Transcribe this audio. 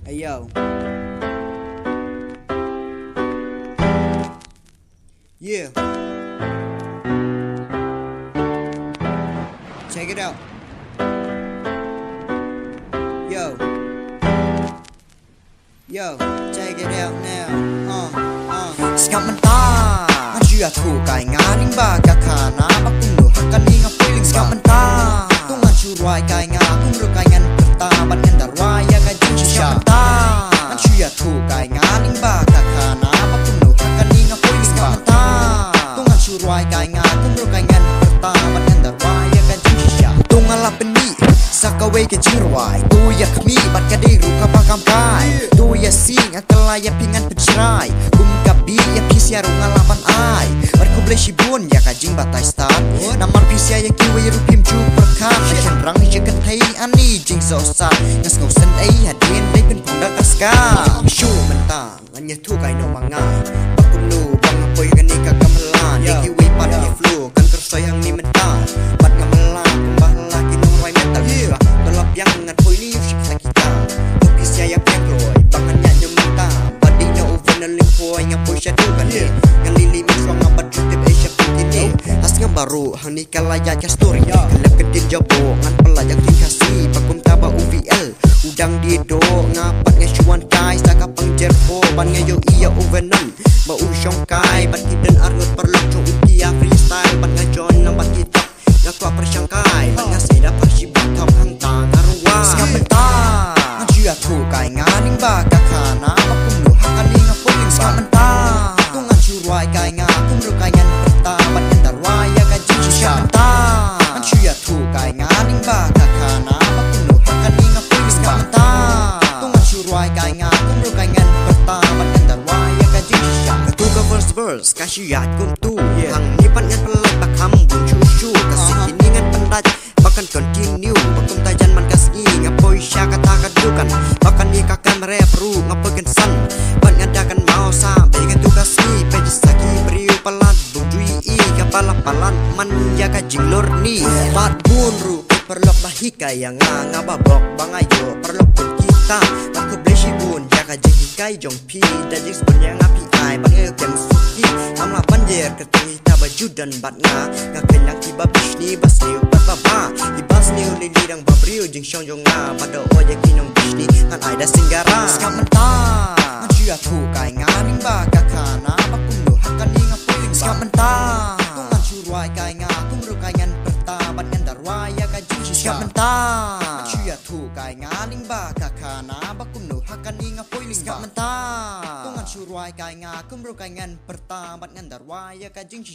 Hey yo. Yeah. Check it out. Yo. Yo, check it out now. Sikap mentah Anjua tu kai nganing baga kana Bakundo hakani nga feeling Sikap mentah Tungan curuai kai nga kumro kai ngan pertaban ngan darwaya kai jengsi Sikap mentah Anjua tu kai nganing baga kana Bakundo hakani nga feeling Sikap mentah Tungan curuai kai nga kumro kai ngan pertaban ngan darwaya kai jengsi Tungan lapeni Sakawe ke jirwai Tu ya kami bat kadiru kapakam kai Tu ya sing akala ya pingan pencerai Kum gabi ya pisya runga lapan ai Barku beli shibun ya kajing batai start Namar pisya ya kiwe rupim ju perkan Ayan rang ya kentai ani jing sosat Ngas ngau sen ai hadin day pin pundak askar Shu mentang anya tu kai no mangai Bakulu bang apoy gani kagamelan Ya kiwe pan ya flu kan kersoy hang ni mentang Bat gamelan kumbah laki nung wai mental Mira telap yang ngan poy ni yusik sakita Pisya ya pengloy bangan nyanyo mentang Badi na uven na limpoy nga poy siya dugan Ngan lilimin suang nga badrutip ay siya pagkini As nga baru hang ni kalayat ka story Kalap ka din jabo ngan palayak din kasi Pagkum taba UVL udang dido Ngapat nga syuan kai saka pang jerpo Ban nga yo iya uvenan mausyong kai Ban kidan arngot perlok chong ukia freestyle Ban nga John nang bat kitak nga kwa persyang kai Ban nga sida persibak top hang tang arwa Sikap mentah Anjua tu kai nganing baga kana Bakundo hakani nga poling Sikap mentah Tungan curuai kai nga kumro kai ngan pertaban ngan darwaya kai jengsi Sikap mentah Anjua tu kai nganing baga kana Bakundo hakani nga poling Sikap mentah Tungan curuai kai nga kumro kai ngan pertaban ngan darwaya kai jengsi Ketuga verse kasyat kum tu Hang nipan ngan pelak bakam bun cucu Kasih ini ngan pendat Bahkan continue Bakum tajan man kasgi Ngapoy siya kata kadukan Bahkan ni kakan mereperu Ngapoy kensan Ban ngadakan mau sampai kan tugas ni Pejisaki beriu palat Bujui i kapala palat Man ya kajing lor ni Bat bunru perlok bahika yang ngababok bangayo perlok pun kita Baku bleshi bun ya kajing hikai jong pi Dajing sebenarnya ngapi ai Bangay kem suki Amla banjer ketungi baju dan bat ngakelang tiba bishni basniu baba ibas niu lilirang babriu jing syong jong pada oya kinong bishni kan aida singgara Sikap mentah Anjua tu kai nganing baga kana Bakundo hakani nga feeling Sikap mentah Tungan curuai kai nga kumro kai ngan pertaban ngan darwaya kai jengsi Sikap mentah Anjua tu kai nganing baga kana Bakundo hakani nga feeling Sikap mentah Tungan curuai kai nga kumro kai ngan pertaban ngan darwaya kai jengsi